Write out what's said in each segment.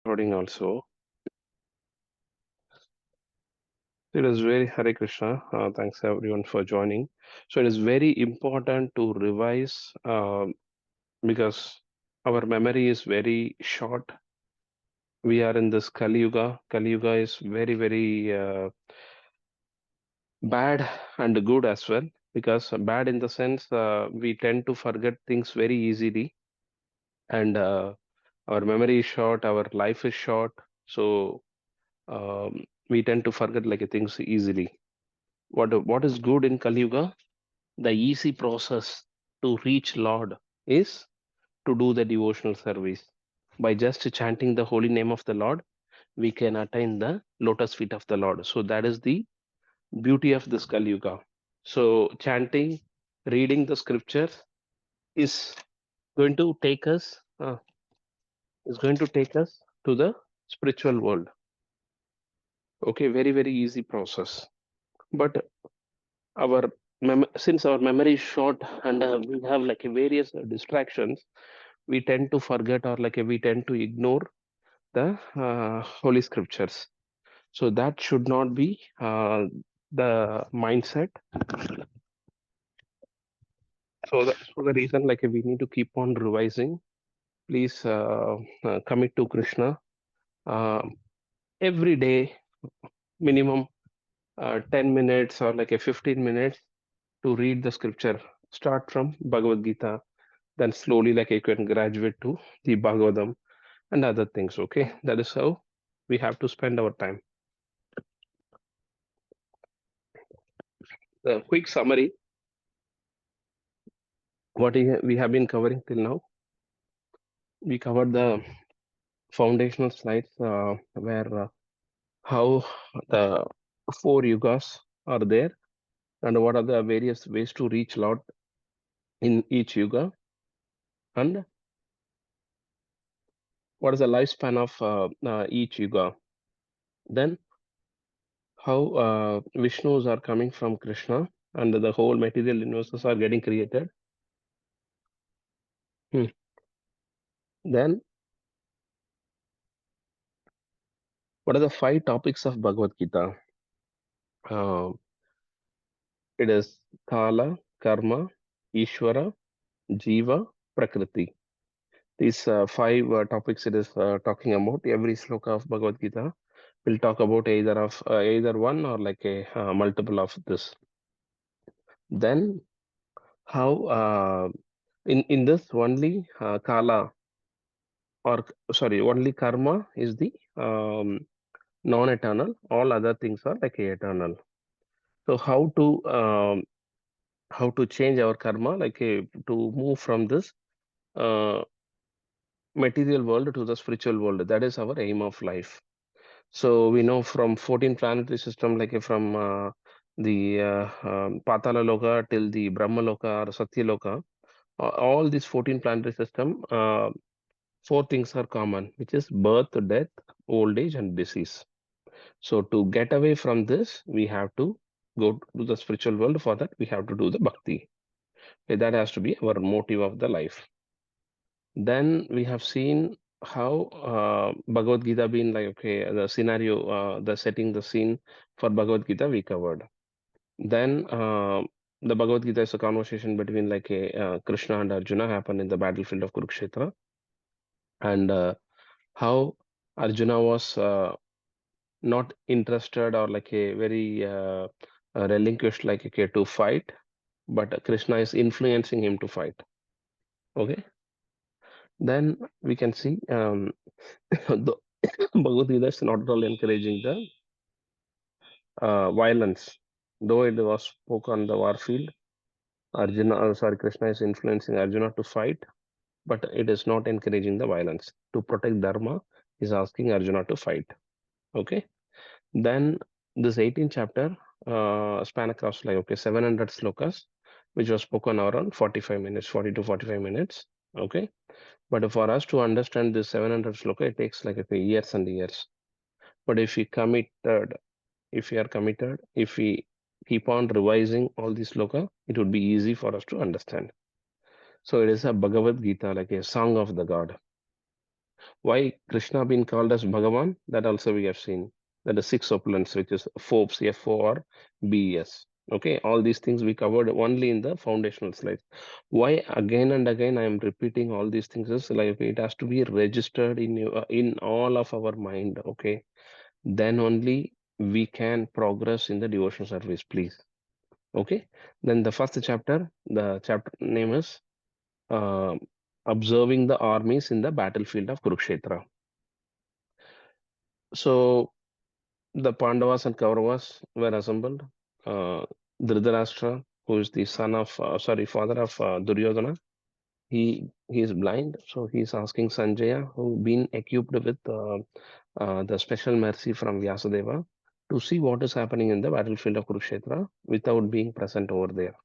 recording also. It is very Hare Krishna. Thanks everyone for joining. So it is very important to revise because our memory is very short. We are in this Kali Yuga. Kali Yuga is very bad and good as well. Because bad in the sense we tend to forget things very easily, and our memory is short. Our life is short. So we tend to forget like things easily. What is good in Kali Yuga? The easy process to reach Lord is to do the devotional service. By just chanting the holy name of the Lord, we can attain the lotus feet of the Lord. So that is the beauty of this Kali Yuga. So chanting, reading the scriptures is going to take us to the spiritual world. Okay, very easy process. But our since our memory is short and we have like various distractions, we tend to forget or like we tend to ignore the holy scriptures. So that should not be the mindset. So the reason like we need to keep on revising. Please commit to Krishna uh, every day, minimum 10 minutes or like a 15 minutes to read the scripture. Start from Bhagavad Gita, then slowly like you can graduate to the Bhagavatam and other things. Okay, that is how we have to spend our time. The quick summary: what we have been covering till now. We covered the foundational slides where how the four yugas are there and what are the various ways to reach Lord in each yuga, and what is the lifespan of each yuga. Then how Vishnus are coming from Krishna and the whole material universes are getting created. Hmm. Then what are the five topics of Bhagavad Gita? Uh, it is Kala, Karma, Ishvara, Jiva, Prakriti. These five topics it is talking about. Every sloka of Bhagavad Gita will talk about either one or like a multiple of this. Then how in this only Kala or sorry only Karma is the non-eternal. All other things are like eternal. So how to change our karma, like to move from this uh, material world to the spiritual world. That is our aim of life. So we know from 14 planetary system, like from the Patala Loka till the Brahma Loka or Satya Loka, all these 14 planetary system, four things are common, which is birth, death, old age, and disease. So to get away from this, we have to go to the spiritual world. For that, we have to do the bhakti. Okay, that has to be our motive of the life. Then we have seen how Bhagavad Gita been like, okay, the scenario, the setting the scene for Bhagavad Gita we covered. Then the Bhagavad Gita is a conversation between like a Krishna and Arjuna happened in the battlefield of Kurukshetra, and how Arjuna was not interested or like a very relinquished like okay to fight, but Krishna is influencing him to fight. Okay, then we can see the Bhagavad Gita is not at all encouraging the violence. Though it was spoken on the war field, Krishna is influencing Arjuna to fight, but it is not encouraging the violence. To protect Dharma, is asking Arjuna to fight. Okay. Then this 18th chapter span across like okay 700 slokas, which was spoken around 45 minutes, 40 to 45 minutes. Okay. But for us to understand this 700 sloka, it takes like okay, years and years. But if we are committed, if we keep on revising all these sloka, it would be easy for us to understand. So it is a Bhagavad Gita, like a song of the God. Why Krishna been called as Bhagavan? That also we have seen. That the six opulence, which is FOBS, FORBS. Okay, all these things we covered only in the foundational slides. Why again and again I am repeating all these things is like it has to be registered in all of our mind. Okay, then only we can progress in the devotion service. Please. Okay. Then the first chapter, the chapter name is uh, observing the armies in the battlefield of Kurukshetra. So the Pandavas and Kauravas were assembled. Uh, Dhritarashtra, who is the father of Duryodhana, he is blind, so he is asking Sanjaya, who been equipped with the special mercy from Vyasadeva, to see what is happening in the battlefield of Kurukshetra without being present over there.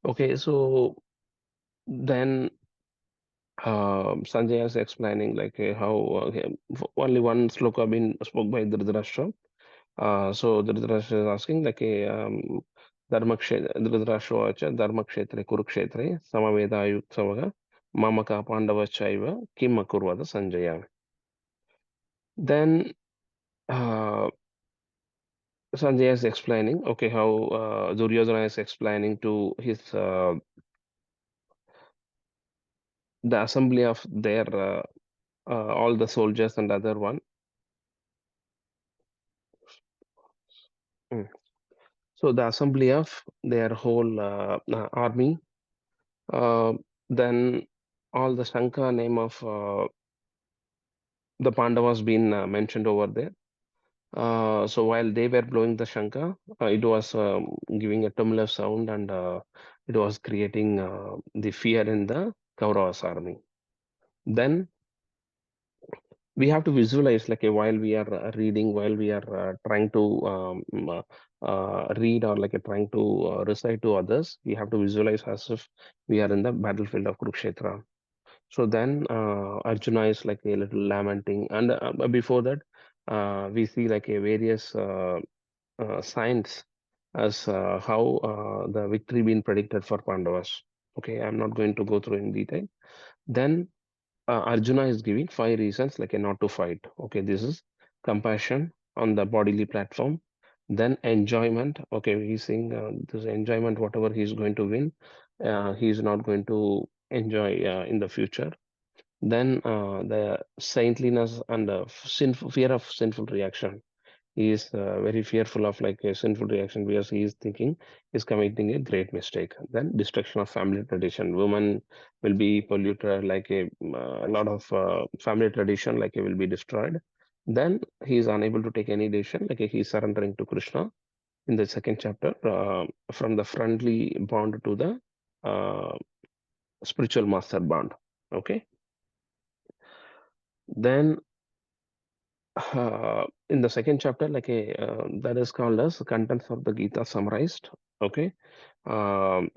Okay, so then Sanjay is explaining like how only one sloka been spoke by Dhritarashtra. So Dhritarashtra is asking like Dhritarashtra Dharmakshetre Kurukshetre Samaveda Yuksavaga Mamaka Pandavachaiva Kim Akurvada Sanjaya. Then uh, Sanjay is explaining okay how Duryodhana is explaining to his the assembly of their all the soldiers and other one. Mm. So the assembly of their whole army, uh, then all the Shankha name of the Pandavas been mentioned over there. So while they were blowing the Shankha, it was giving a tremulous sound and it was creating the fear in the Kauravas army. Then we have to visualize like while we are reading, while we are trying to read or like trying to recite to others, we have to visualize as if we are in the battlefield of Kurukshetra. So then Arjuna is like a little lamenting, and before that, we see like a various signs as how the victory been predicted for Pandavas. Okay, I'm not going to go through in detail. Then Arjuna is giving five reasons like a not to fight. Okay, this is compassion on the bodily platform. Then enjoyment. Okay, he's saying this enjoyment, whatever he's going to win, he's not going to enjoy in the future. Then the saintliness and sinful fear of sinful reaction. He is very fearful of like a sinful reaction because he is thinking he's committing a great mistake. Then destruction of family tradition. Women will be polluted, like a lot of family tradition, like it will be destroyed. Then he is unable to take any decision, like he is surrendering to Krishna in the second chapter, from the friendly bond to the uh, spiritual master bond. Okay. Then in the second chapter, like a that is called as contents of the Gita summarized. Okay, um,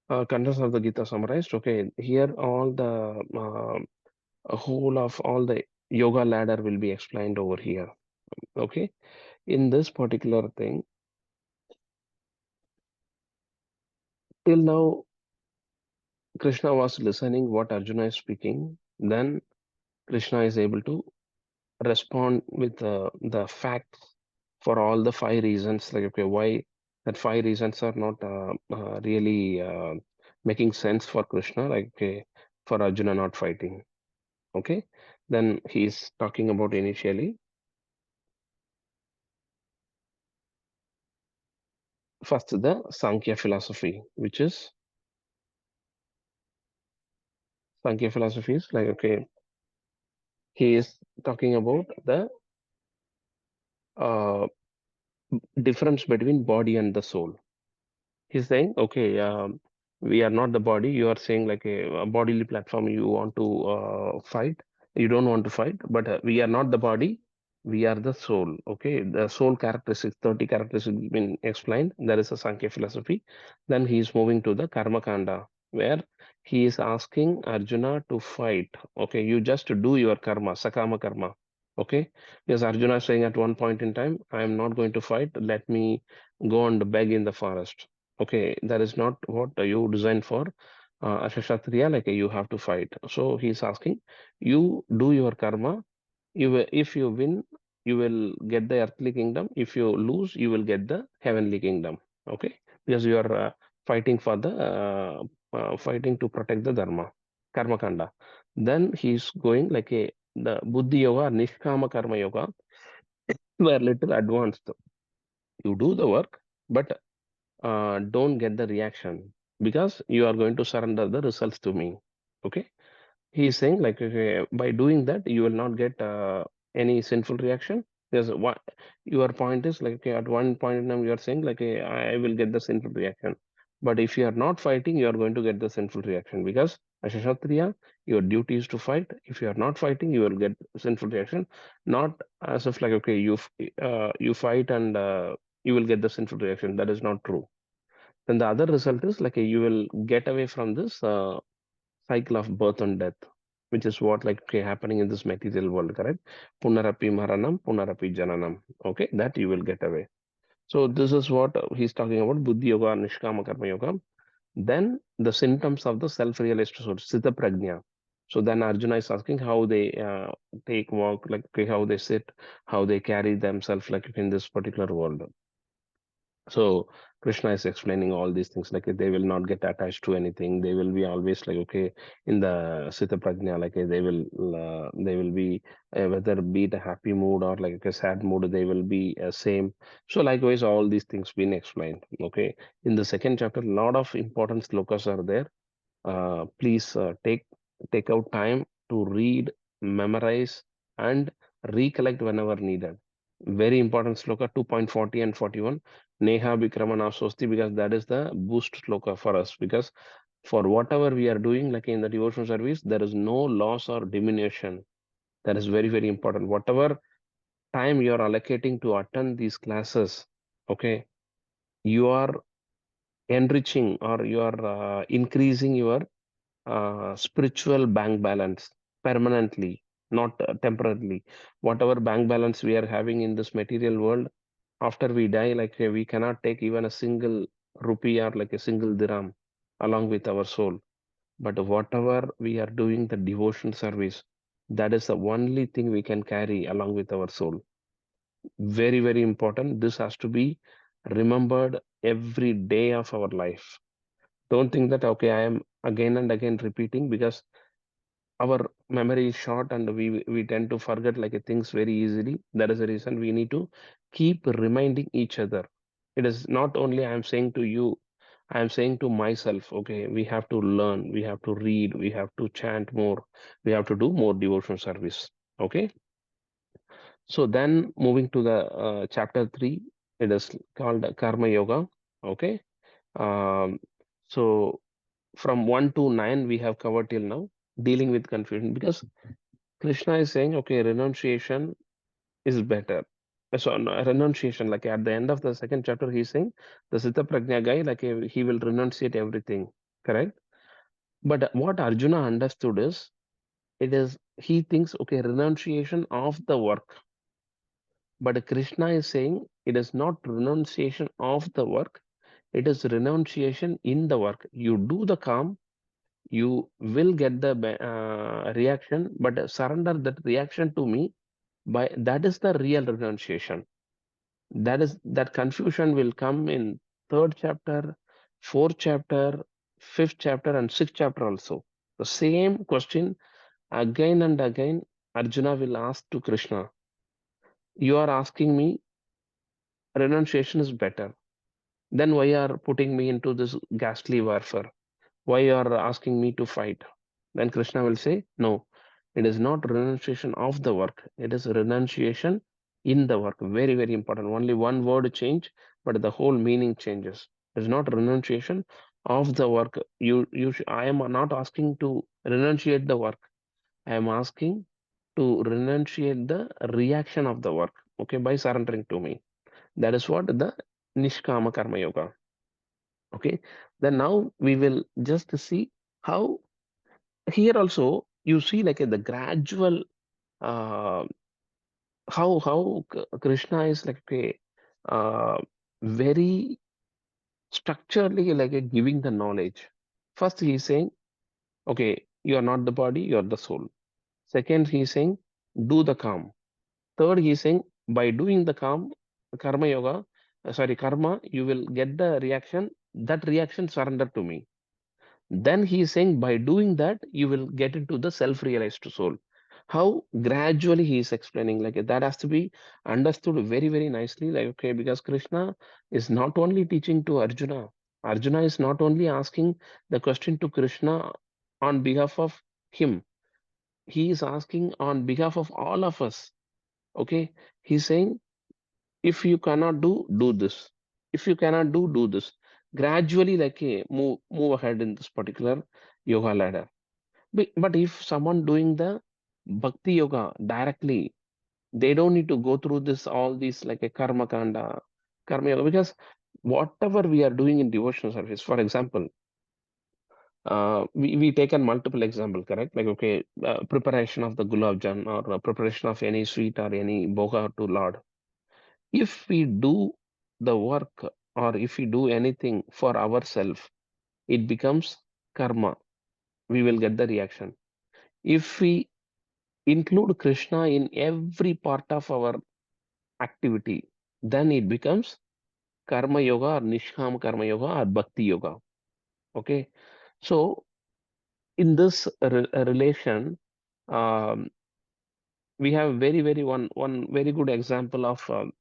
contents of the Gita summarized. Okay, here all the whole of all the yoga ladder will be explained over here. Okay, in this particular thing, till now Krishna was listening what Arjuna is speaking. Then Krishna is able to respond with the facts for all the five reasons like okay why that five reasons are not really making sense for Krishna like okay, for Arjuna not fighting. Okay, then he's talking about initially first the Sankhya philosophy, which is Sankhya philosophy is like okay, he is talking about the uh, difference between body and the soul. He's saying, okay, we are not the body. You are saying like a bodily platform. You want to fight. You don't want to fight, but we are not the body. We are the soul. Okay, the soul characteristics, 30 characteristics been explained. There is a Sankhya philosophy. Then he is moving to the Karma Kanda, where he is asking Arjuna to fight. Okay, you just do your karma, sakama karma. Okay, because Arjuna is saying at one point in time, I am not going to fight. Let me go and beg in the forest. Okay, that is not what you designed for. As a Kshatriya, like you have to fight. So he's asking, you do your karma. If you win, you will get the earthly kingdom. If you lose, you will get the heavenly kingdom. Okay, because you are fighting for the fighting to protect the dharma, karma kanda. Then he's going like a the buddhi yoga, nishkama karma yoga were little advanced. You do the work, but don't get the reaction because you are going to surrender the results to me. Okay, he is saying like, okay, by doing that you will not get any sinful reaction. There's one, your point is like, okay, at one point in time you are saying like, okay, I will get the sinful reaction, but if you are not fighting you are going to get the sinful reaction because as a Kshatriya your duty is to fight. If you are not fighting you will get sinful reaction, not as if like, okay, you fight and you will get the sinful reaction. That is not true. Then the other result is like, you will get away from this cycle of birth and death, which is what like, okay, happening in this material world, correct? Punarapi maranam, punarapi jananam. Okay, that you will get away. So this is what he's talking about, buddhi yoga, nishkama karma yoga. Then the symptoms of the self-realized soul, sthita prajna. So then Arjuna is asking how they take walk, like, okay, how they sit, how they carry themselves, like in this particular world. So Krishna is explaining all these things like they will not get attached to anything. They will be always like, okay, in the Sita Prajna, like they will be whether be it a happy mood or like a sad mood, they will be same. So likewise, all these things been explained. Okay, in the second chapter, a lot of important slokas are there. Please take out time to read, memorize, and recollect whenever needed. Very important sloka 2.40 and 41. Neha Bikramana Sosti, because that is the boost sloka for us. Because for whatever we are doing, like in the devotional service, there is no loss or diminution. That is very, very important. Whatever time you are allocating to attend these classes, okay, you are enriching or you are increasing your spiritual bank balance permanently, not temporarily. Whatever bank balance we are having in this material world, after we die, like we cannot take even a single rupee or like a single dirham along with our soul. But whatever we are doing, the devotion service, that is the only thing we can carry along with our soul. Very, very important. This has to be remembered every day of our life. Don't think that, okay, I am again and again repeating because our memory is short and we tend to forget like things very easily. That is the reason we need to keep reminding each other. It is not only I am saying to you, I am saying to myself, okay, we have to learn, we have to read, we have to chant more, we have to do more devotional service. Okay, so then moving to the chapter 3, it is called karma yoga. Okay, um, so from 1 to 9 we have covered till now, dealing with confusion, because Krishna is saying, okay, renunciation is better. So no, renunciation, like at the end of the second chapter, he's saying the Sita Prajna guy, like he will renunciate everything, correct? But what Arjuna understood is, it is he thinks, okay, renunciation of the work. But Krishna is saying it is not renunciation of the work, it is renunciation in the work. You do the calm, you will get the reaction, but surrender that reaction to me. By that is the real renunciation. That is that confusion will come in third chapter, fourth chapter, fifth chapter, and sixth chapter also. The same question again and again Arjuna will ask to Krishna. You are asking me renunciation is better. Then why are putting me into this ghastly warfare? Why you are asking me to fight? Then Krishna will say, no, it is not renunciation of the work. It is renunciation in the work. Very, very important. Only one word change, but the whole meaning changes. It is not renunciation of the work. I am not asking to renunciate the work. I am asking to renunciate the reaction of the work. Okay, by surrendering to me. That is what the Nishkama Karma Yoga. Okay, then now we will just see how here also you see like the gradual uh, how Krishna is like a very structurally like a giving the knowledge. First, he is saying, okay, you are not the body, you are the soul. Second, he is saying, do the calm. Third, he is saying, by doing the calm, karma yoga, karma, you will get the reaction. That reaction surrender to me. Then he is saying, by doing that, you will get into the self-realized soul. How gradually he is explaining, like that has to be understood very, very nicely. Like, okay, because Krishna is not only teaching to Arjuna, Arjuna is not only asking the question to Krishna on behalf of him, he is asking on behalf of all of us. Okay, he's saying, if you cannot do, do this. If you cannot do, do this. Gradually, like move ahead in this particular yoga ladder. But if someone doing the bhakti yoga directly, they don't need to go through this all these like a karma kanda, karma yoga, because whatever we are doing in devotional service, for example, we taken multiple example, correct? Like okay, preparation of the gulab jan or preparation of any sweet or any boga to Lord. If we do the work or if we do anything for ourselves, it becomes karma. We will get the reaction. If we include Krishna in every part of our activity, then it becomes karma yoga or nishkam karma yoga or bhakti yoga. Okay. So in this relation, um, we have very very good example of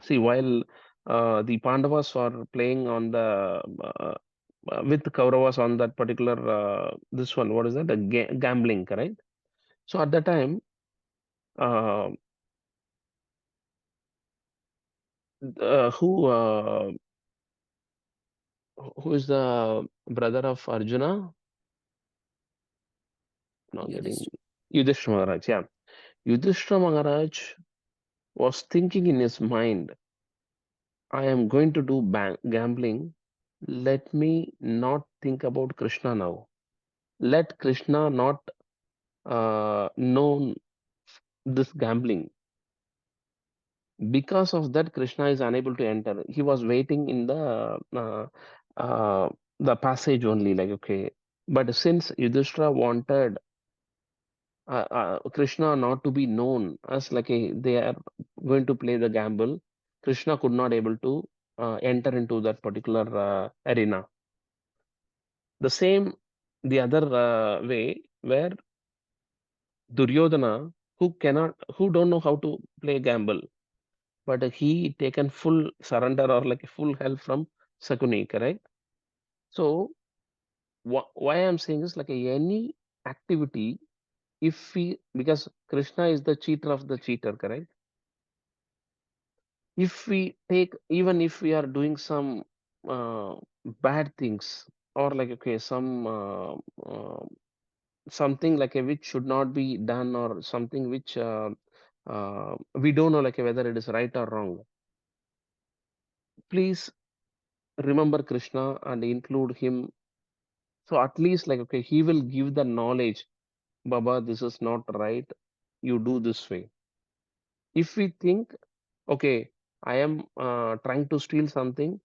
see while the Pandavas are playing on the with Kauravas on that particular this one, what is that, the gambling, correct? So at that time, uh, who is the brother of Arjuna? Not getting Yudhishthira. Yudhishthira Maharaj. Yeah, Yudhishthira Maharaj was thinking in his mind, I am going to do gambling. Let me not think about Krishna now. Let Krishna not know this gambling. Because of that, Krishna is unable to enter. He was waiting in uh, the passage only, like okay. But since Yudhishthira wanted Krishna not to be known as like they are going to play the gamble, Krishna could not able to enter into that particular arena. The same, the other way where Duryodhana, who don't know how to play gamble, but he taken full surrender or like full help from Sakuni, correct? So why I'm saying is like any activity, if we, because Krishna is the cheater of the cheater, correct? If we take, even if we are doing some uh, bad things or like okay some something like a which should not be done or something which we don't know like whether it is right or wrong, please remember Krishna and include him. So at least like okay, he will give the knowledge, Baba, this is not right, you do this way. If we think, okay, I am trying to steal something,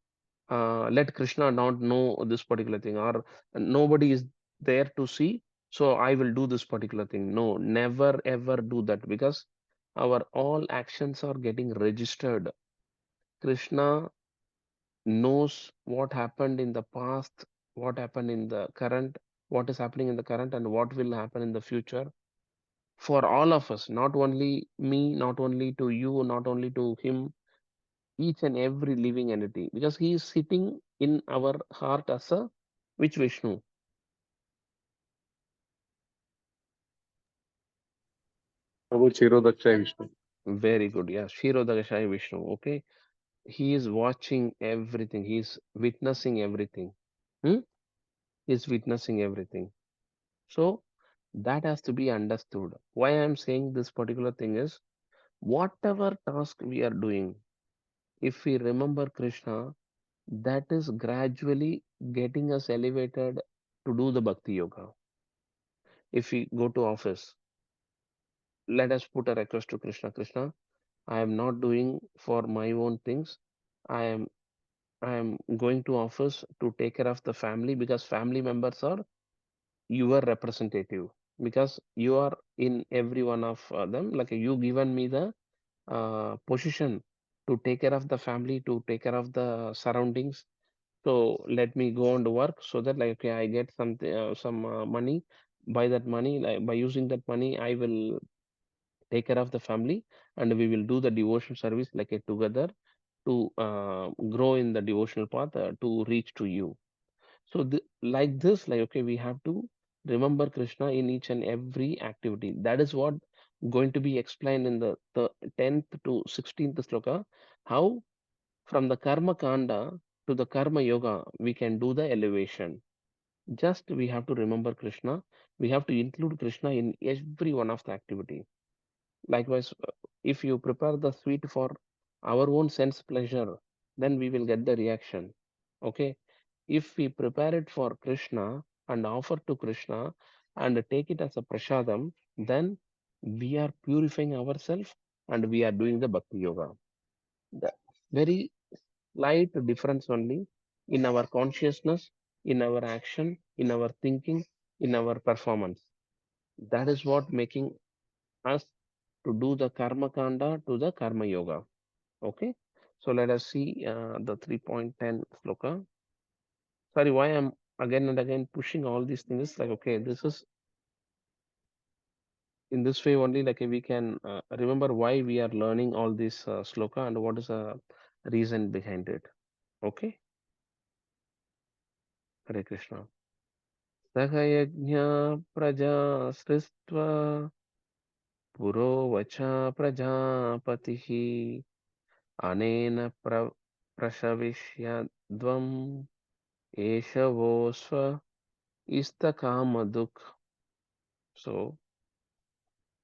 let Krishna not know this particular thing, or nobody is there to see, so I will do this particular thing. No, never ever do that, because our all actions are getting registered. Krishna knows what happened in the past, what happened in the current, what is happening in the current, and what will happen in the future for all of us, not only me, not only to you, not only to him, each and every living entity, because he is sitting in our heart as a which Vishnu. Prabhu Chirodakshaya Vishnu. Very good. Yeah, Shirodakashai Vishnu. Okay. He is watching everything. He is witnessing everything. Hmm? He is witnessing everything. So that has to be understood. Why I'm saying this particular thing is, whatever task we are doing, if we remember Krishna, that is gradually getting us elevated to do the bhakti yoga. If we go to office, let us put a request to Krishna. Krishna, I am not doing for my own things. I am I am going to office to take care of the family because family members are your representative because you are in every one of them. Like you given me the position to take care of the family, to take care of the surroundings. So let me go on to work so that like okay, I get something, some money. By that money, like by using that money, I will take care of the family, and we will do the devotion service like a together to grow in the devotional path to reach to you. So like this, like okay, we have to remember Krishna in each and every activity. That is what going to be explained in the 10th to 16th sloka. How from the karma kanda to the karma yoga we can do the elevation. Just we have to remember Krishna. We have to include Krishna in every one of the activity. Likewise, if you prepare the sweet for our own sense pleasure, then we will get the reaction. Okay. If we prepare it for Krishna and offer to Krishna and take it as a prasadam, then we are purifying ourselves and we are doing the bhakti yoga. The very slight difference only in our consciousness, in our action, in our thinking, in our performance. That is what making us to do the karma kanda to the karma yoga. Okay. So let us see the 3.10 sloka. Sorry, why I'm again and again pushing all these things. Like, okay, this is in this way only, like we can remember why we are learning all this sloka and what is the reason behind it. Okay. Hare Krishna. Sahayajna praja sristva purovacha prajapatihi अनेन प्रशविष्यध्वम् एषवोऽस्व istakamaduk. So,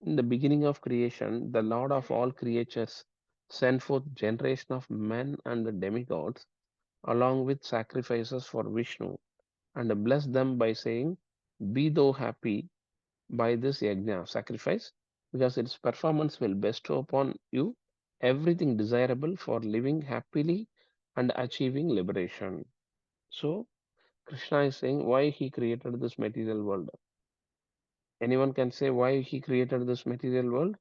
in the beginning of creation, the Lord of all creatures sent forth generation of men and the demigods along with sacrifices for Vishnu and blessed them by saying, "Be thou happy by this yajna sacrifice, because its performance will bestow upon you everything desirable for living happily and achieving liberation." So, Krishna is saying why he created this material world. Anyone can say why he created this material world?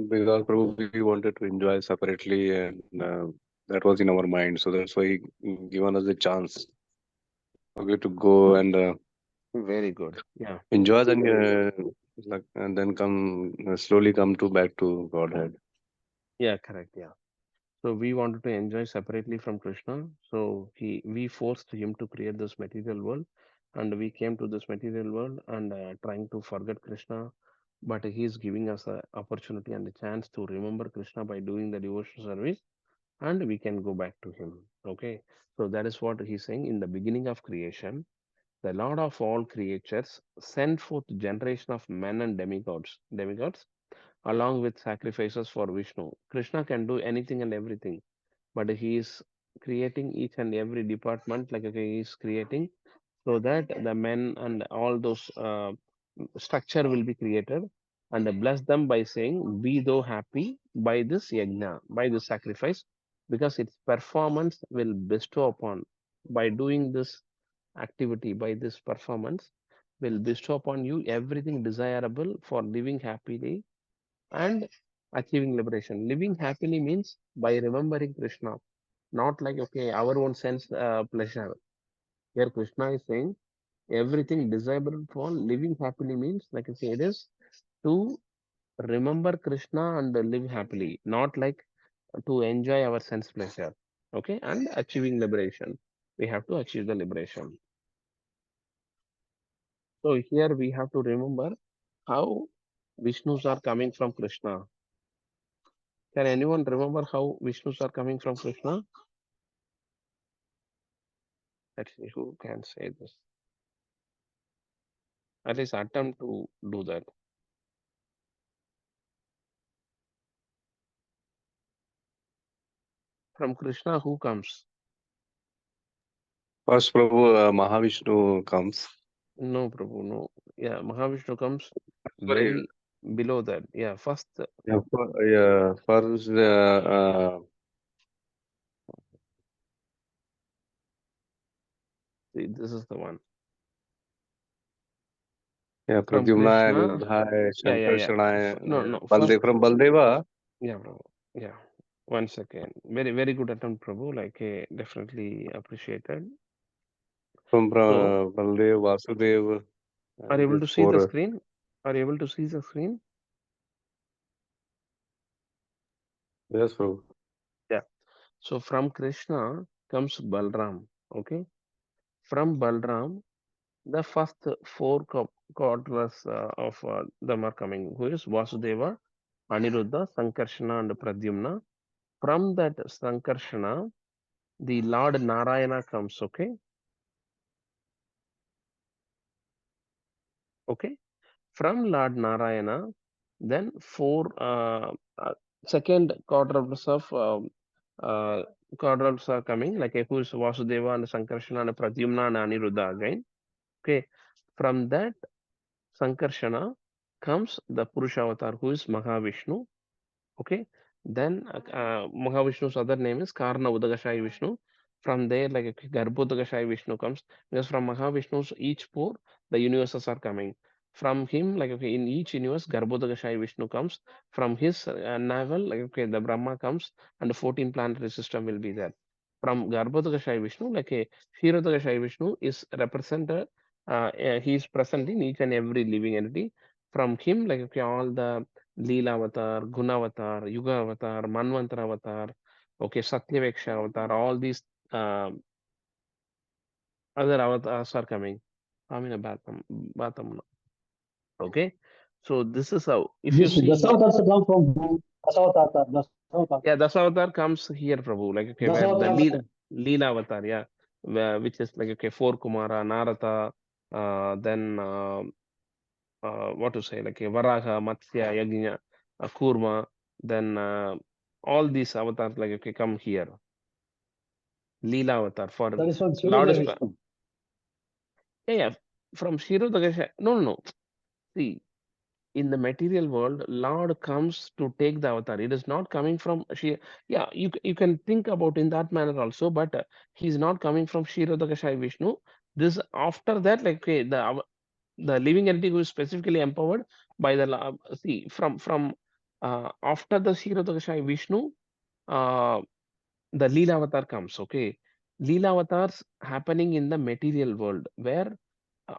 Because Prabhu, we wanted to enjoy separately, and that was in our mind. So that's why he given us the chance, okay, to go and Very good. Yeah, enjoy, then like, and then come slowly come to back to Godhead. yeah, correct. Yeah. So we wanted to enjoy separately from Krishna. So we forced him to create this material world, and we came to this material world and trying to forget Krishna. But he is giving us an opportunity and a chance to remember Krishna by doing the devotional service, and we can go back to him. Okay. So that is what he's saying in the beginning of creation. The Lord of all creatures sent forth generation of men and demigods along with sacrifices for Vishnu. Krishna can do anything and everything, but he is creating each and every department, like okay, he is creating so that the men and all those structure will be created and bless them by saying, "Be thou happy by this yajna, by this sacrifice, because its performance will bestow upon by doing this activity, by this performance will bestow upon you everything desirable for living happily and achieving liberation." Living happily means by remembering Krishna, not like okay, our own sense pleasure. Here, Krishna is saying everything desirable for living happily means, like I say, it is to remember Krishna and live happily, not like to enjoy our sense pleasure. Okay, and achieving liberation. We have to achieve the liberation. So here we have to remember how Vishnus are coming from Krishna. Can anyone remember how Vishnus are coming from Krishna? Let's see who can say this. At least attempt to do that. From Krishna, who comes? First, Prabhu, Mahavishnu comes. No, Prabhu, no. Yeah, Mahavishnu comes Sorry, very below that. Yeah, first, yeah, yeah, first, see, this is the one. yeah, From Pradyumna, Krishna. Aniruddha, Yeah, yeah, Shankar, yeah. Shana, No, no. Baldev, First, from Baldeva, yeah, Prabhu. Yeah. One second. Very, very good attempt, Prabhu. Like, definitely appreciated. from So, Baldev, Vasudev, are you able these to see the four. screen? Are you able to see the screen? Yes, Prabhu. Yeah. So, from Krishna comes Balram. Okay. From Balram, the first four quadras of them are coming, who is Vasudeva, Aniruddha, Sankarshana, and Pradyumna. From that Sankarshana, the Lord Narayana comes, okay? Okay. From Lord Narayana, then four second quadrants of quadrants are coming, like who is Vasudeva and Sankarshana and Pradyumna and Aniruddha again. Okay. From that Sankarshana comes the Purusha avatar, who is Mahavishnu. Okay. Then Mahavishnu's other name is Karna Udagashai Vishnu. From there, like Garbhodagashai Vishnu comes, because from Mahavishnu's each pore, the universes are coming. From him, like okay, in each universe, Garbhodagashai Vishnu comes. From his navel, like okay, the Brahma comes, and the 14 planetary system will be there. From Garbhodagashai Vishnu, like a Kshirodagashai Vishnu is represented, he is present in each and every living entity. From him, like okay, all the Leela avatar, Guna avatar, Yuga avatar, Manvantara avatar, okay, Satyaveksha avatar, all these other avatars are coming. I'm in a batham now. Okay, so this is how, if you This see here, Dasavatars come from who? Dasavatars. yeah, Dasavatar comes here, Prabhu, like okay, where the Dasavatars. Leela avatar, yeah, which is like okay, four Kumara, Narada, then what to say, like a Varaha, Matsya, Yajna, Kurma, then all these avatars like okay come here. Leela avatar for That is from Lord Shirodaya Vishnu. yeah, yeah, from Shiro Dagasha. No, no, no. See, in the material world, Lord comes to take the avatar. It is not coming from she. Yeah, you can think about in that manner also, but he's not coming from Shiro Dagasha Vishnu. This after that, like okay, the living entity who is specifically empowered by the see from after the Kshirodakashai Vishnu, uh, the Leela avatar comes. Okay, Leela avatars happening in the material world where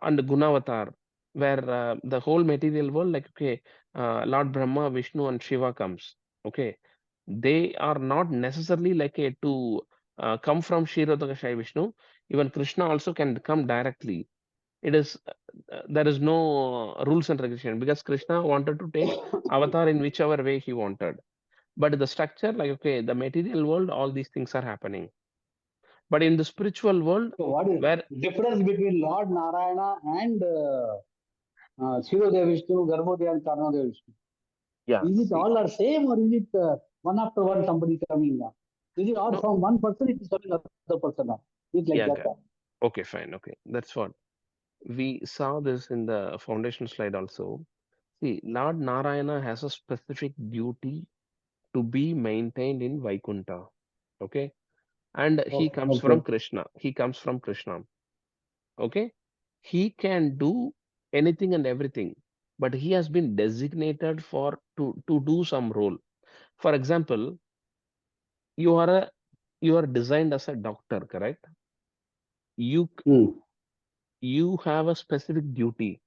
and Gunavatar where the whole material world, like okay, Lord Brahma, Vishnu, and Shiva comes. Okay, they are not necessarily like a to come from Kshirodakashai Vishnu. Even Krishna also can come directly. It is there is no rules and regulation because Krishna wanted to take avatar in whichever way he wanted. But the structure, like okay, the material world, all these things are happening. But in the spiritual world, So what is where difference between Lord Narayana and Shirodaya Vishnu, Garbhodaya and Karnodaya Vishnu? yeah, Is it see, all are same or is it one after one somebody coming? Is it all no, from one person? It is coming another person. Is it like yeah, that? okay, fine, okay, that's what we saw this in the foundation slide also. See, Lord Narayana has a specific duty to be maintained in Vaikunta. Okay, and he Okay. comes from Okay. Krishna. He comes from Krishna. Okay, he can do anything and everything, but he has been designated for to do some role. For example, you are a you are designed as a doctor, correct? you Hmm. you have a specific duty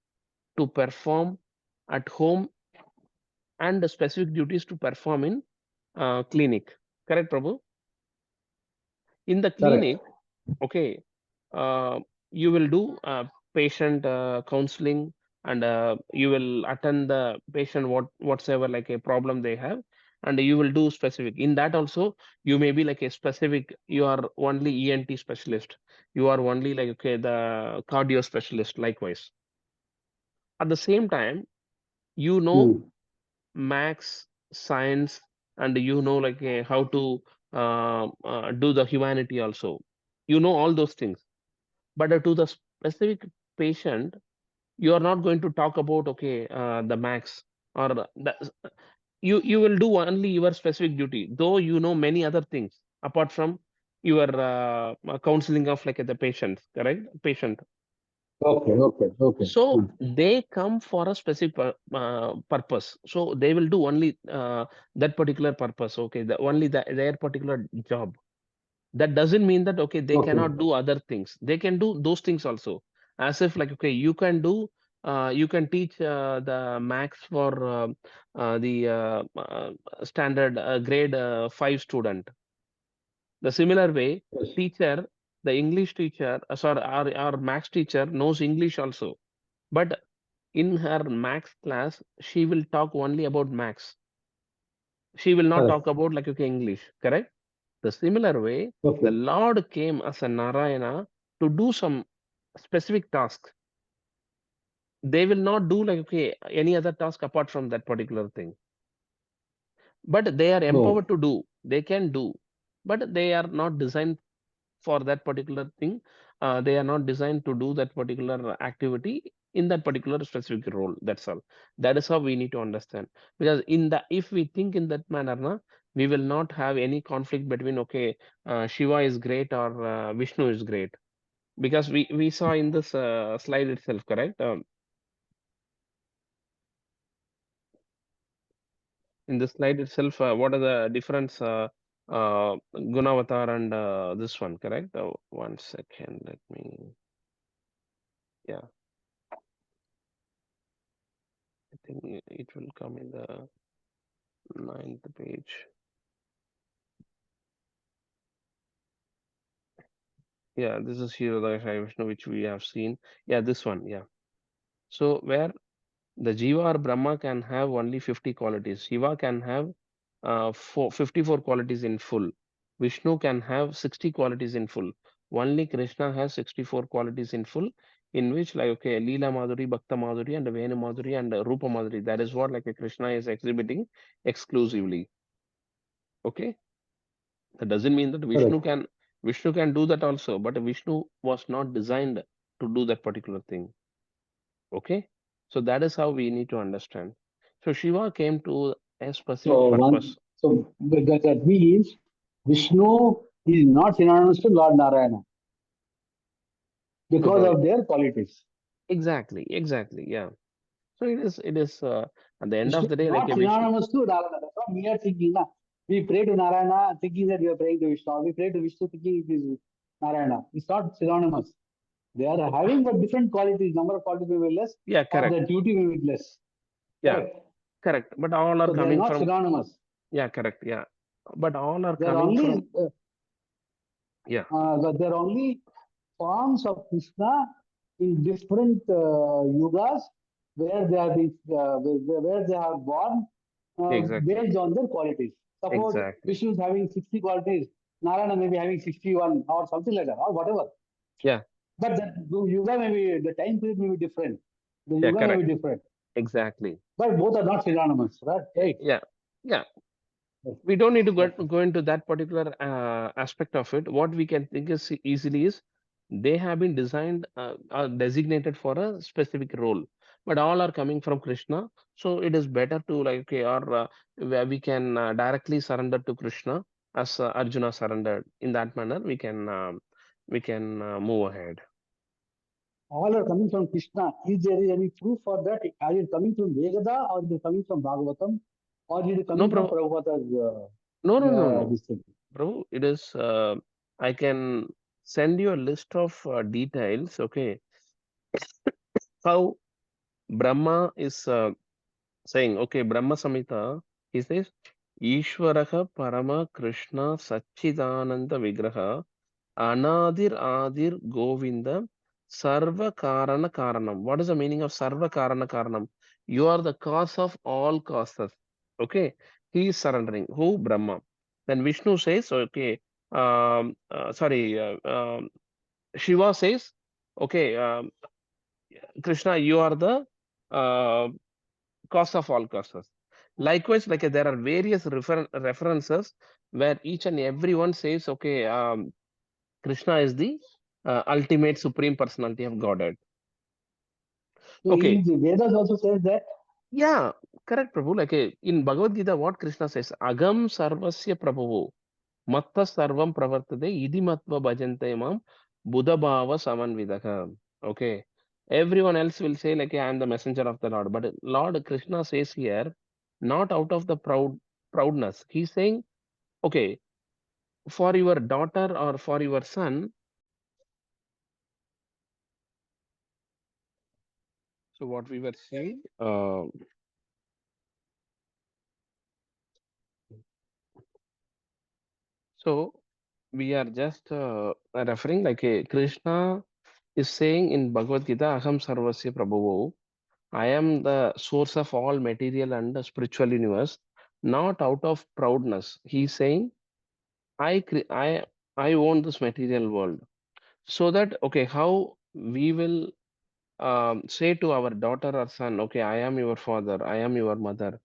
to perform at home and the specific duties to perform in clinic, correct, Prabhu? In the Correct. clinic, okay, uh, you will do patient counseling, and you will attend the patient whatsoever like a problem they have, and you will do specific in that also. You may be like a specific, you are only ENT specialist, you are only like okay the cardio specialist likewise. At the same time, you know Hmm. max, science, and you know like how to do the humanity also, you know all those things. But to the specific patient, you are not going to talk about, okay, the max or you will do only your specific duty, though you know many other things apart from your counseling of like the patient. Okay, okay, okay. So they come for a specific purpose. So they will do only that particular purpose. Okay, their particular job. That doesn't mean that, okay, they Okay. cannot do other things. They can do those things also. As if like, okay, you can teach the max for the standard grade 5 student. The similar way, Yes. teacher, the English teacher, sorry, our max teacher knows English also. But in her max class, she will talk only about max. She will not Correct. talk about like, okay, English, correct? The similar way, the Okay. Lord came as a Narayana to do some specific task. They will not do like, okay, any other task apart from that particular thing. But they are No. empowered to do. They can do, but they are not designed for that particular thing. They are not designed to do that particular activity in that particular specific role. That's all. That is how we need to understand. Because if we think in that manner, na, we will not have any conflict between, okay, Shiva is great or Vishnu is great. Because we saw in this slide itself, correct? In the slide itself, what are the difference? Gunavatar and this one, correct? 1 second, let me. Yeah, I think it will come in the 9th page. Yeah, this is here the Shai Vishnu which we have seen. Yeah, this one. Yeah. So where the Jiva or Brahma can have only 50 qualities. Shiva can have 54 qualities in full. Vishnu can have 60 qualities in full. Only Krishna has 64 qualities in full, in which like, okay, Leela Madhuri, Bhakta Madhuri, and Venu Madhuri, and Rupa Madhuri. That is what like a Krishna is exhibiting exclusively. Okay. That doesn't mean that Correct. Vishnu can do that also, but Vishnu was not designed to do that particular thing. Okay, so that is how we need to understand. So Shiva came to a specific purpose. So that means Vishnu is not synonymous to Lord Narayana So because the of their qualities. exactly, yeah. So it is at the end Vishnu of the is day like not a Vishnu. synonymous to Narayana. That's what we are thinking. Na? We pray to Narayana thinking that we are praying to Vishnu. We pray to Vishnu thinking it is Narayana. It's not synonymous. They are having but different qualities. Number of qualities may be less, Yeah, or correct. their duty may be less. Yeah, Correct. correct. But all are So they are coming not from, synonymous. yeah, correct. Yeah, but all are They are coming from, only yeah, they're only forms of Krishna in different yugas where they have been where they are born exactly, based on their qualities. Suppose exactly. Vishnu is having 60 qualities, Narayana may be having 61 or something like that, or whatever. Yeah, But the yuga may be, the time period may be different. The yeah, yuga may correct. be different. Exactly. But both are not synonymous, right? Right. Yeah, yeah. We don't need to go into that particular aspect of it. What we can think is easily is they have been designed designated for a specific role, but all are coming from Krishna. So it is better to like, okay, or where we can directly surrender to Krishna as Arjuna surrendered. In that manner, we can move ahead. All are coming from Krishna. Is there any proof for that? Are it coming from Vegada or is it coming from Bhagavatam or is it No, coming from bro. Prabhupada's No, no, no, no, this thing? bro. It is. I can send you a list of details. Okay, how Brahma is saying, okay, Brahma Samhita, he says, Ishwaraha Parama Krishna Satchidananda Vigraha Anadir Adir Govinda Sarva Karana Karanam. What is the meaning of Sarva Karana Karanam? You are the cause of all causes. Okay, he is surrendering. Who? Brahma. Then Vishnu says, okay, sorry, Shiva says, okay, Krishna, you are the uh, cause of all causes. Likewise, like there are various references where each and everyone says, okay, Krishna is the ultimate supreme personality of Godhead. So Okay. in the Vedas also says that. Yeah, correct, Prabhu. Like in Bhagavad Gita, what Krishna says, Agam Sarvasya Prabhu, Matta Sarvam Pravartade, Idi Matva Bhajante Mam, Buddha Bhava Samanvidaka. Okay. Everyone else will say, like, I am the messenger of the Lord. But Lord Krishna says here, not out of the proudness. He's saying, okay, for your daughter or for your son. So what we were saying, so we are just referring like a Krishna is saying in Bhagavad Gita, Aham Sarvasya Prabhavo, I am the source of all material and the spiritual universe, not out of proudness. He's saying, I own this material world. So that, okay, how we will say to our daughter or son, okay, I am your father, I am your mother.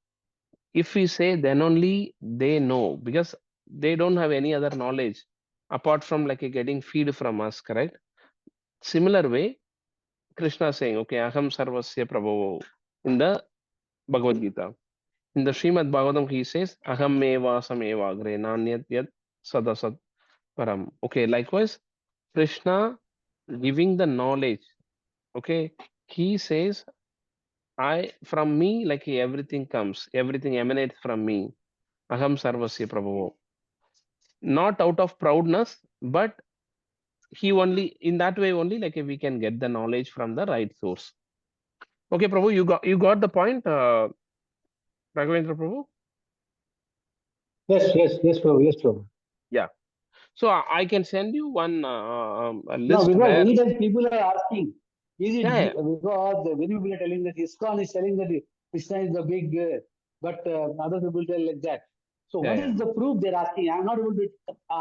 If we say, then only they know, because they don't have any other knowledge apart from like getting feed from us, correct? Similar way, Krishna is saying, okay, Aham Sarvasya Prabhavo in the Bhagavad Gita. In the Srimad Bhagavatam, he says, Aham eva sameva agre nanyat yat sadasat param. Okay, likewise, Krishna giving the knowledge, okay, he says, I, from me, like everything comes, everything emanates from me. Aham Sarvasya Prabhavo. Not out of proudness, but he only, in that way only, like we can get the knowledge from the right source. Okay, Prabhu, you got the point, Raghavendra Prabhu? Yes, Prabhu, yes, Prabhu. Yeah. So I can send you one a No, list because where, many times people are asking, is it yeah, yeah, because many people are telling that ISKCON is telling that Krishna is the big, but other people tell like that. So yeah, what yeah, is the proof they're asking? I'm not able to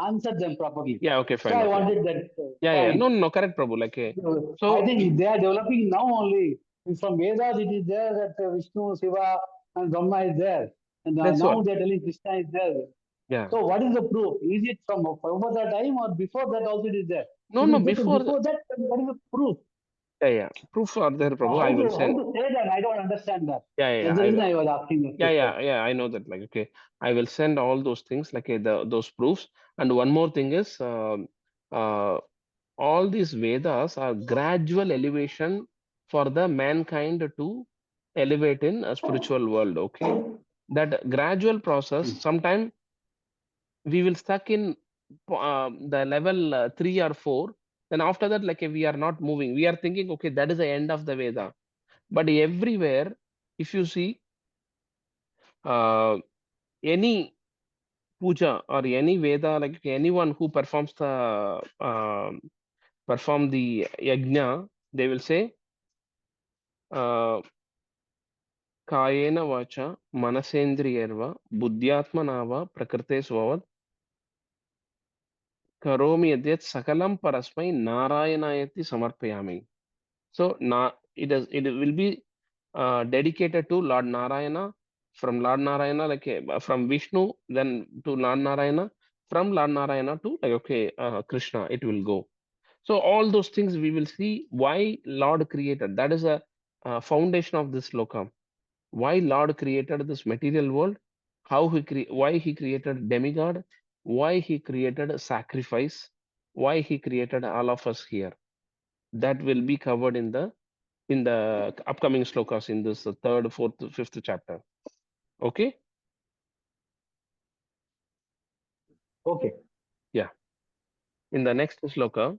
answer them properly. yeah, okay, So fine, I okay. wanted that Yeah, yeah, point. no, no, correct, Prabhu. Like, I so, think they are developing now only. From Vedas, it is there that Vishnu, Shiva, and Brahma is there. And that's now what, they're telling Krishna is there. yeah. So what is the proof? Is it from over that time or before that also it is there? No, If no, it is before, before that, then what is the proof? yeah, yeah, proof are there, Prabhu. I How will to send, say that? I don't understand that. yeah, yeah, That's yeah, the reason I was asking that yeah, question. yeah, yeah, I know that. Like, okay, I will send all those things, like those proofs. And one more thing is, uh, all these Vedas are gradual elevation for the mankind to elevate in a spiritual world. Okay, that gradual process. Sometime we will stuck in the level 3 or 4. Then after that, like we are not moving. We are thinking, okay, that is the end of the Veda. But everywhere, if you see uh, any puja or any Veda, like anyone who performs the perform the yajna, they will say uh, kayena vacha manasendriyerva buddhyatmanava prakrite swavad karomi yadyat sakalam parasmai narayanayati samarpayami. So it will be dedicated to Lord Narayana, from Lord Narayana, like from Vishnu, then to Lord Narayana, from Lord Narayana to like okay, Krishna, it will go. So all those things we will see why Lord created. That is a foundation of this loka. Why Lord created this material world, why he created demigod, why he created a sacrifice, why he created all of us here. That will be covered in the upcoming slokas in this third, fourth, fifth chapter. Okay? Okay. Yeah. In the next sloka,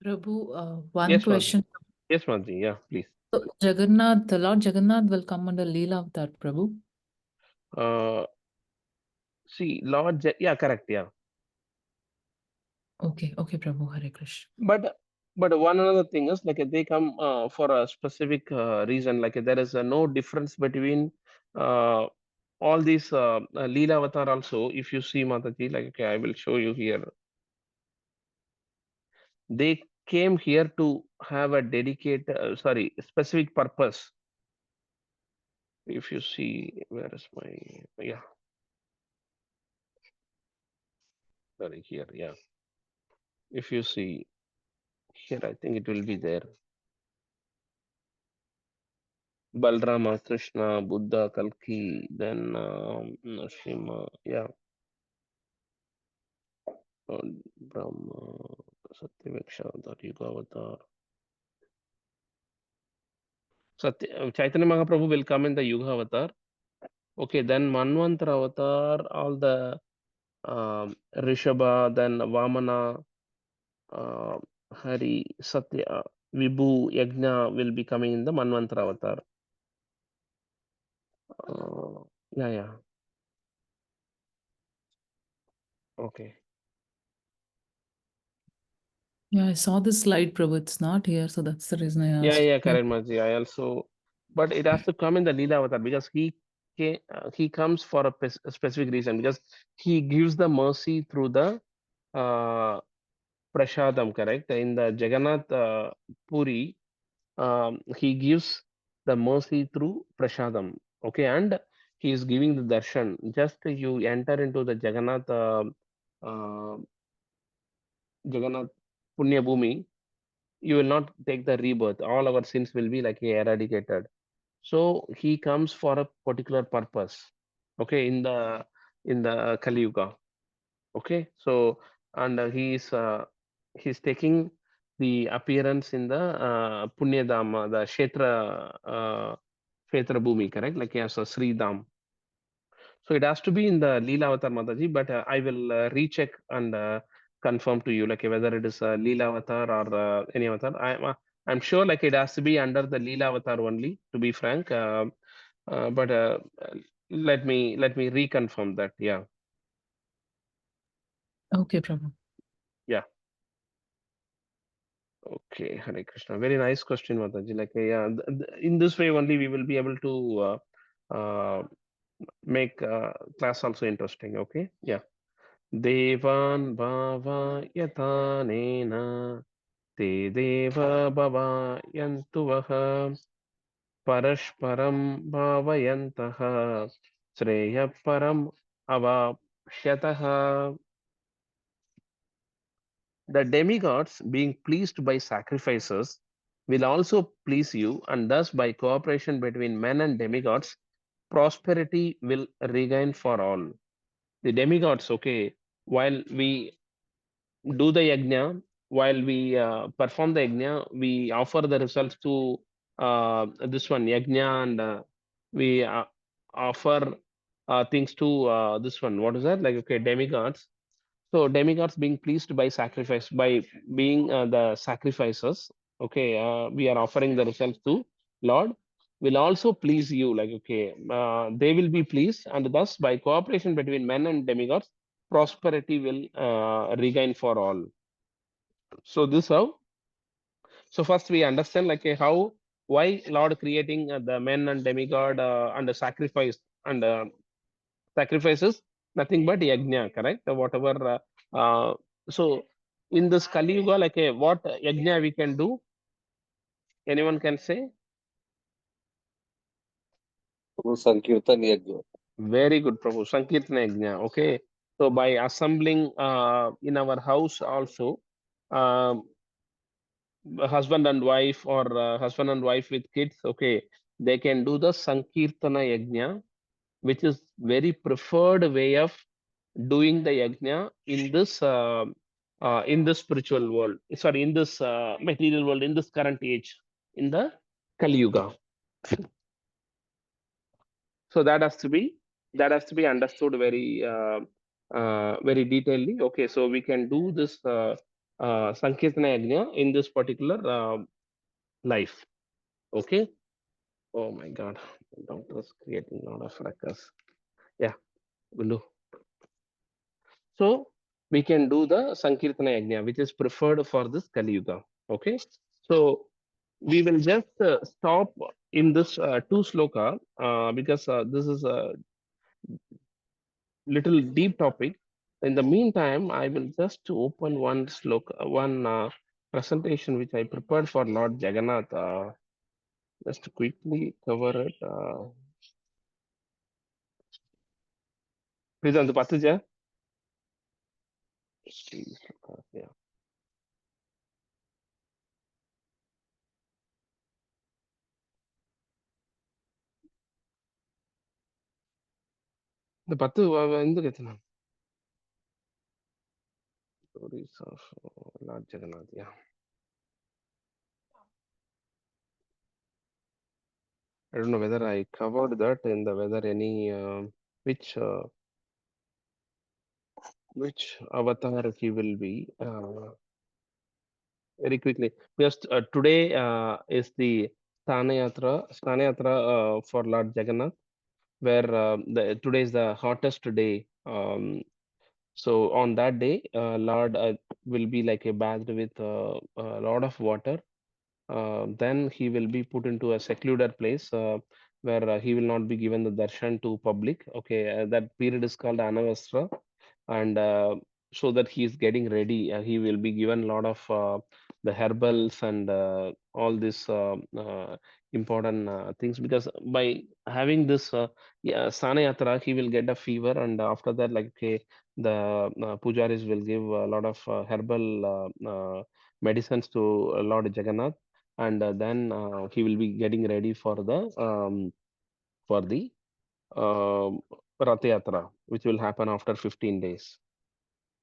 Prabhu, one yes, Madhu. question. Yes, Madhu. Yeah, please. So Jagannath, the Lord Jagannath will come under Leela Avatar, Prabhu. Uh, see, yeah, correct. Yeah. Okay, Prabhu, Hare Krishna. But one another thing is like they come for a specific reason. Like there is no difference between uh, all these Leela Avatar also. If you see Mataji, like okay, I will show you here. They came here to have a dedicated, specific purpose. If you see, where is my, yeah, sorry, here, yeah. If you see, Here, I think it will be there. Balrama, Krishna, Buddha, Kalki, then Nrsimha, yeah, Brahma, Satyaveksha, Yuga Avatar. Chaitanya Mahaprabhu will come in the Yuga Avatar. Okay, then Manvantara Avatar, all the Rishabha, then Vamana, Hari, Satya, Vibhu, Yajna will be coming in the Manvantara Avatar. Yeah. Okay. Yeah, I saw this slide, Prabhu. It's not here, so that's the reason I asked. Yeah, correct, Maji. I also, but it has to come in the Leela Avatar because he comes for a specific reason because he gives the mercy through the uh, Prashadam, correct? In the Jagannath Puri, he gives the mercy through Prashadam, okay, and he is giving the darshan. Just you enter into the uh, Jagannath Punya Bhumi, you will not take the rebirth. All our sins will be like eradicated. So he comes for a particular purpose, okay, in the Kali Yuga, okay. So and he's taking the appearance in the Punya Dhama, the Kshetra Bhumi, correct? Like yes, a Sri Dham. So it has to be in the Leela Avatar Mataji, but I will recheck and confirm to you like whether it is Leela Avatar or any avatar. I'm sure like it has to be under the Leela Avatar only, to be frank. But let me reconfirm that. Yeah. Okay, Prabhu. Yeah. Okay, Hare Krishna. Very nice question, Mataji. Like, yeah, in this way only we will be able to make class also interesting. Okay, yeah. Devan bhava yatanena te deva bhava yantuvaha parashparam bhavayantaha sreya param avapsyataha. The demigods, being pleased by sacrifices, will also please you, and thus, by cooperation between men and demigods, prosperity will regain for all. The demigods, okay, while we do the yajna, while we perform the yajna, we offer the results to this one, yajna, and we offer things to this one. What is that? Like, okay, demigods. So demigods being pleased by sacrifice, by being the sacrifices, okay, we are offering the results to Lord, will also please you. Like, okay, they will be pleased, and thus by cooperation between men and demigods, prosperity will regain for all. So this how. So first we understand like how why Lord creating the men and demigod and the sacrifice and sacrifices nothing but yajna, correct? Whatever. So in this Kali Yuga, like what yajna we can do? Anyone can say? Sankirtan Yajna. Very good, Prabhu. Sankirtana yajna. Okay. So by assembling in our house also, um, husband and wife or husband and wife with kids, okay, they can do the Sankirtana yajna, which is very preferred way of doing the yajna in this spiritual world, sorry, in this material world, in this current age, in the Kali Yuga. So that has to be understood very detailedly. Okay, so we can do this Sankirtana yajna in this particular life. Okay. Oh my God, doctors creating a lot of fracas. Yeah, will do. So we can do the Sankirtana Yajna, which is preferred for this Kali Yuga. Okay. So we will just stop in this two sloka because this is a little deep topic. In the meantime, I will just open one sloka, one presentation which I prepared for Lord Jagannath. Just to quickly cover it. Please, on the passage. Yeah. The Patu enduku ettana? Stories of Lord Jagannath. Yeah. I don't know whether I covered that in the whether any which avatar he will be very quickly. Just today is the Sthanayatra for Lord Jagannath, where today is the hottest day. So on that day, Lord will be like a bathed with a lot of water. Then he will be put into a secluded place where he will not be given the darshan to public. Okay, that period is called Anavastra, and so that he is getting ready. He will be given a lot of the herbals and all these important things, because by having this Sanayatra, he will get a fever, and after that, like okay, the pujaris will give a lot of herbal medicines to Lord Jagannath, and then he will be getting ready for the Rath Yatra, which will happen after 15 days.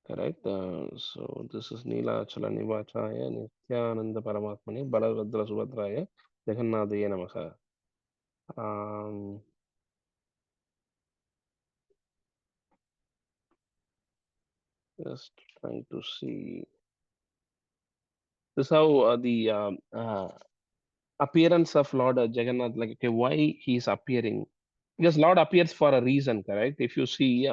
Correct. So this is Neelachala Nivachaya Nityananda Paramatmani Balabhadra Subhadraya Jagannadaya Namaha. Just trying to see. This is how the appearance of Lord Jagannath, like okay, why he is appearing. Because Lord appears for a reason, correct? If you see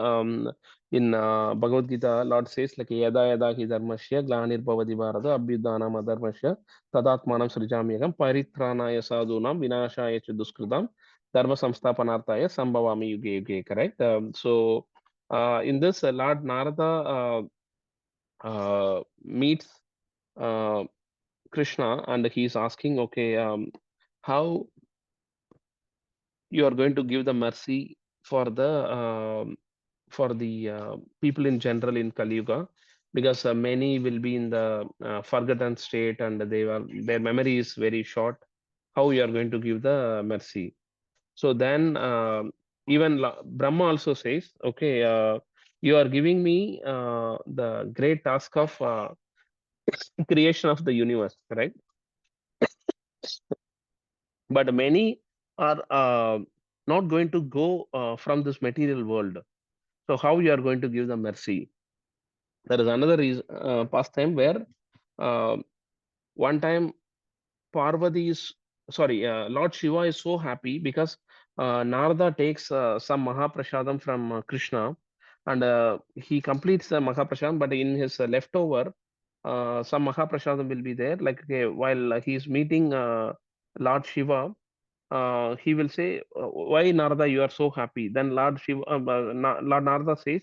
in Bhagavad Gita, Lord says like yada yada hi dharmasya glanir bhavati bharata abhyudanam adharmasya tadatmanam srijamyagam paritranaya sadhunam vinashaya cha duskritam dharma samsthapanarthaya sambhavami yuge yuge, correct? So in this, Lord Narada meets uh, Krishna, and he is asking, okay, how you are going to give the mercy for the people in general in Kali Yuga, because many will be in the forgotten state and their memory is very short. How you are going to give the mercy? So then even Brahma also says, okay, you are giving me the great task of creation of the universe, right? But many are not going to go from this material world. So how you are going to give the mercy? There is another reason, pastime where uh, one time Parvati is sorry, Lord Shiva is so happy because Narada takes some Mahaprasadam from Krishna, and he completes the Mahaprasadam, but in his leftover, some Mahaprasadam will be there. Like okay, while he is meeting Lord Shiva, he will say, "Why Narada, you are so happy?" Then Lord Shiva, Lord Narada says,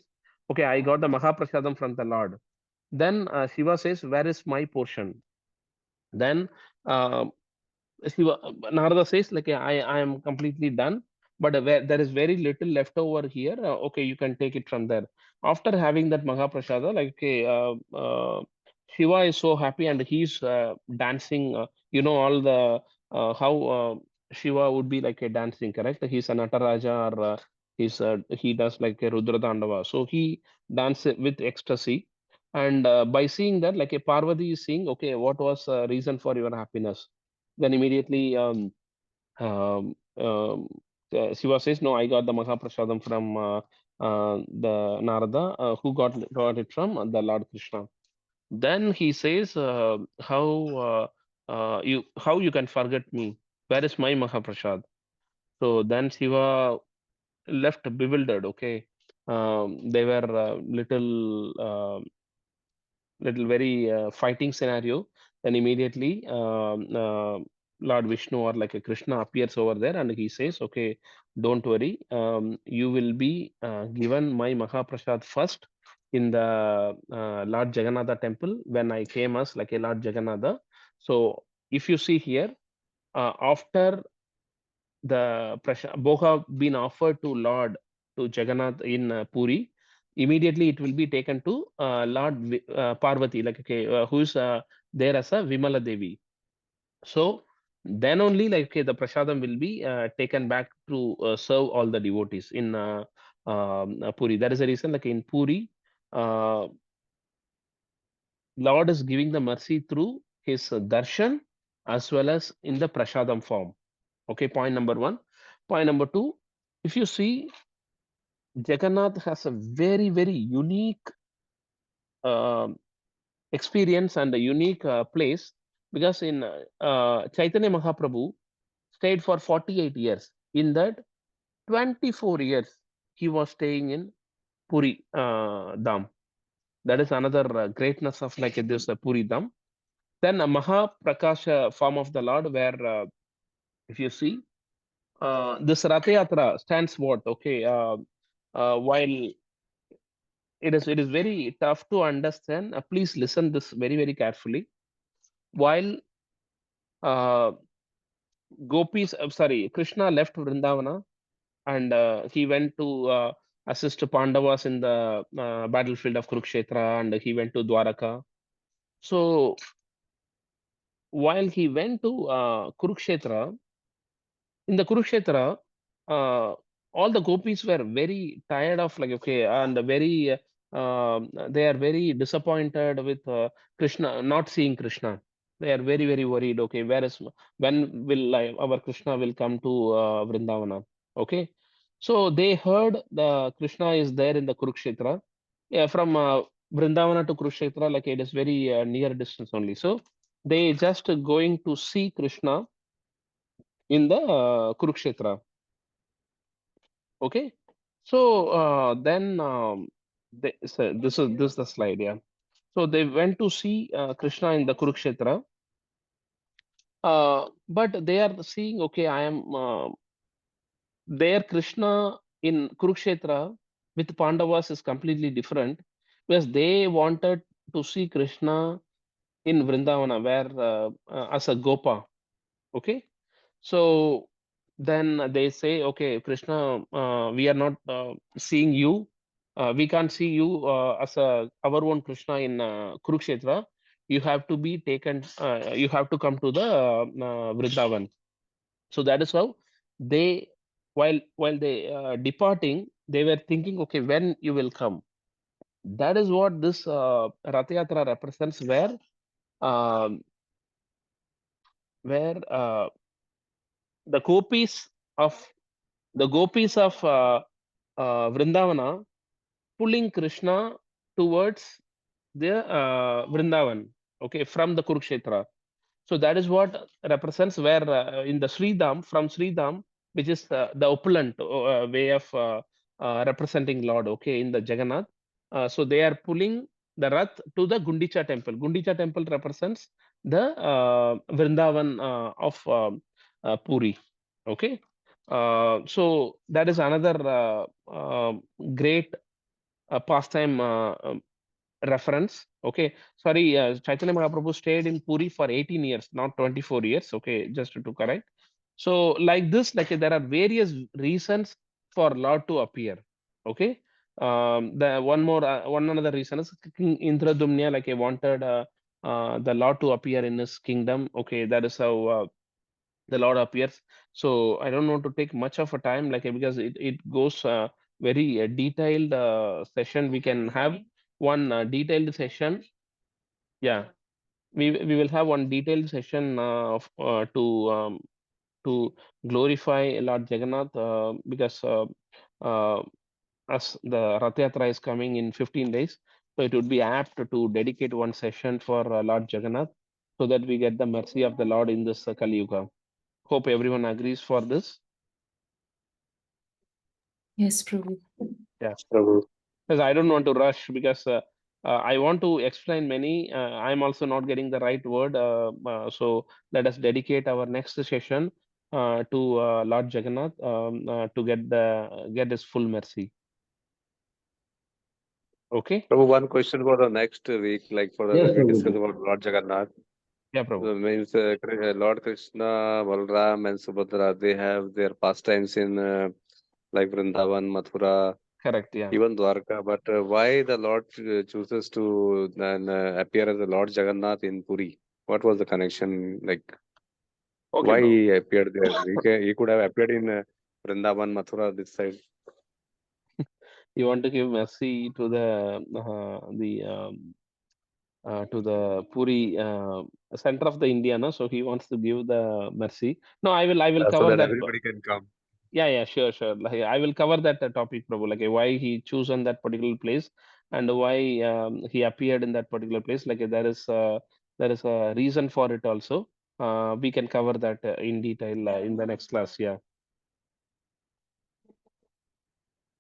"Okay, I got the Mahaprasadam from the Lord." Then Shiva says, "Where is my portion?" Then uh, Shiva, Narada says, like, I am completely done, but where there is very little left over here. Okay, you can take it from there. After having that Mahaprasada, like, okay, Shiva is so happy and he's dancing. All the how Shiva would be like a dancing, correct? He's a Nataraja, or he does like a Rudra Dandava. So he dances with ecstasy. And by seeing that, like a Parvati is saying, okay, what was reason for your happiness? Then immediately Shiva says, "No, I got the Mahaprasadam from the Narada, who got it from the Lord Krishna." Then he says, how you can forget me? Where is my Mahaprasad? So then Shiva left bewildered. Okay, they were little very fighting scenario. Then immediately Lord Vishnu or like a Krishna appears over there, and he says, "Okay, don't worry. You will be given my Mahaprasad first in the Lord Jagannatha temple when I came as like a Lord Jagannatha." So if you see here, after the Bhoga been offered to Lord to Jagannath in Puri, immediately it will be taken to Lord Parvati, like okay, who's there as a Vimala Devi. So then only like okay, the prasadam will be taken back to serve all the devotees in Puri. That is the reason, like in Puri, Lord is giving the mercy through his darshan as well as in the prasadam form. Okay, point number one. Point number two, if you see, Jagannath has a very, very unique experience and a unique place, because in Chaitanya Mahaprabhu stayed for 48 years. In that, 24 years he was staying in Puri Dham. That is another greatness of like this Puri Dham. Then a Mahaprakasha form of the Lord, where if you see, this Ratha Yatra stands what? Okay, while it is very tough to understand, please listen this very, very carefully. While Krishna left Vrindavana, and he went to assist Pandavas in the battlefield of Kurukshetra, and he went to Dwaraka. So while he went to Kurukshetra, in the Kurukshetra, all the gopis were very tired of like, okay, and very they are very disappointed with Krishna, not seeing Krishna. They are very, very worried. Okay, when will our Krishna will come to Vrindavana? Okay, so they heard the Krishna is there in the Kurukshetra. Yeah, from Vrindavana to Kurukshetra, like it is very near distance only. So they just going to see Krishna in the Kurukshetra. Okay, so then so this is the slide, yeah. So they went to see Krishna in the Kurukshetra, but they are seeing, okay, I am there. Krishna in Kurukshetra with Pandavas is completely different, because they wanted to see Krishna in Vrindavana, where as a Gopa. Okay, so then they say, okay, Krishna, we are not seeing you. We can't see you as our own Krishna in Kurukshetra. You have to be taken. You have to come to the Vrindavan. So that is how they, while they departing, they were thinking, okay, when you will come. That is what this Rath Yatra represents, um, where the gopis of Vrindavana pulling Krishna towards the Vrindavan, okay, from the Kurukshetra. So that is what represents, where in the Sridham, from Sridham, which is the opulent way of representing Lord, okay, in the Jagannath. So they are pulling the Rath to the Gundicha temple. Gundicha temple represents the Vrindavan of Puri, okay. So that is another great pastime reference. Okay, sorry, Chaitanya Mahaprabhu stayed in Puri for 18 years, not 24 years. Okay, just to correct. So like this, like there are various reasons for Lord to appear. Okay, the one another reason is King Indradumnya, like he wanted the Lord to appear in his kingdom. Okay, that is how the Lord appears. So I don't want to take much of a time, like because it goes very detailed session. We can have one detailed session. Yeah, we will have one detailed session to glorify Lord Jagannath, because uh, as the Rath Yatra is coming in 15 days, so it would be apt to dedicate one session for Lord Jagannath, so that we get the mercy of the Lord in this Kali Yuga. Hope everyone agrees for this. Yes, Prabhu. Yeah, Prabhu. because I don't want to rush, because I want to explain many. I'm also not getting the right word. So let us dedicate our next session to Lord Jagannath, to get his full mercy. Okay. Prabhu, one question for the next week, like for the, Yes, when we Prabhuji. discuss about Lord Jagannath. Yeah, Prabhu. Means Lord Krishna, Balram, and Subhadra, they have their pastimes in like Vrindavan, Mathura, Correct. Yeah. even Dwarka. But why the Lord chooses to appear as the Lord Jagannath in Puri? What was the connection? Like, Okay, why bro. he appeared there? He could have appeared in Vrindavan, Mathura, this side. You want to give mercy to to the Puri center of the India, no? So he wants to give the mercy. No, I will So cover that that. everybody can come. Yeah, sure. Like, I will cover that topic, Prabhu. Like why he chosen that particular place and why he appeared in that particular place. Like there is a reason for it also. We can cover that in detail in the next class. Yeah,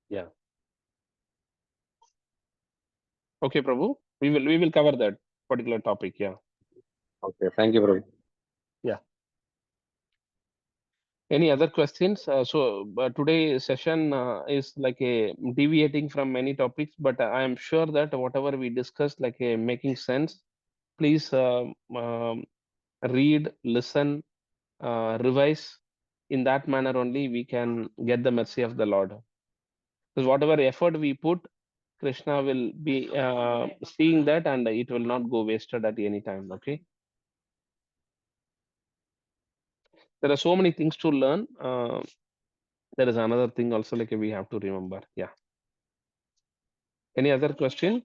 yeah. Okay, Prabhu. We will cover that particular topic. Yeah, Okay, thank you, bro. yeah. Any other questions? Today session is like a deviating from many topics, but I am sure that whatever we discussed, like making sense. Please read, listen, revise. In that manner only we can get the mercy of the Lord. Because whatever effort we put, Krishna will be seeing that, and it will not go wasted at any time. Okay. There are so many things to learn. There is another thing also like we have to remember. Yeah. Any other question?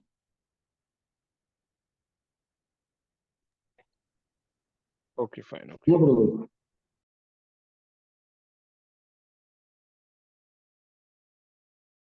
Okay, fine. Okay. No, Prabhu.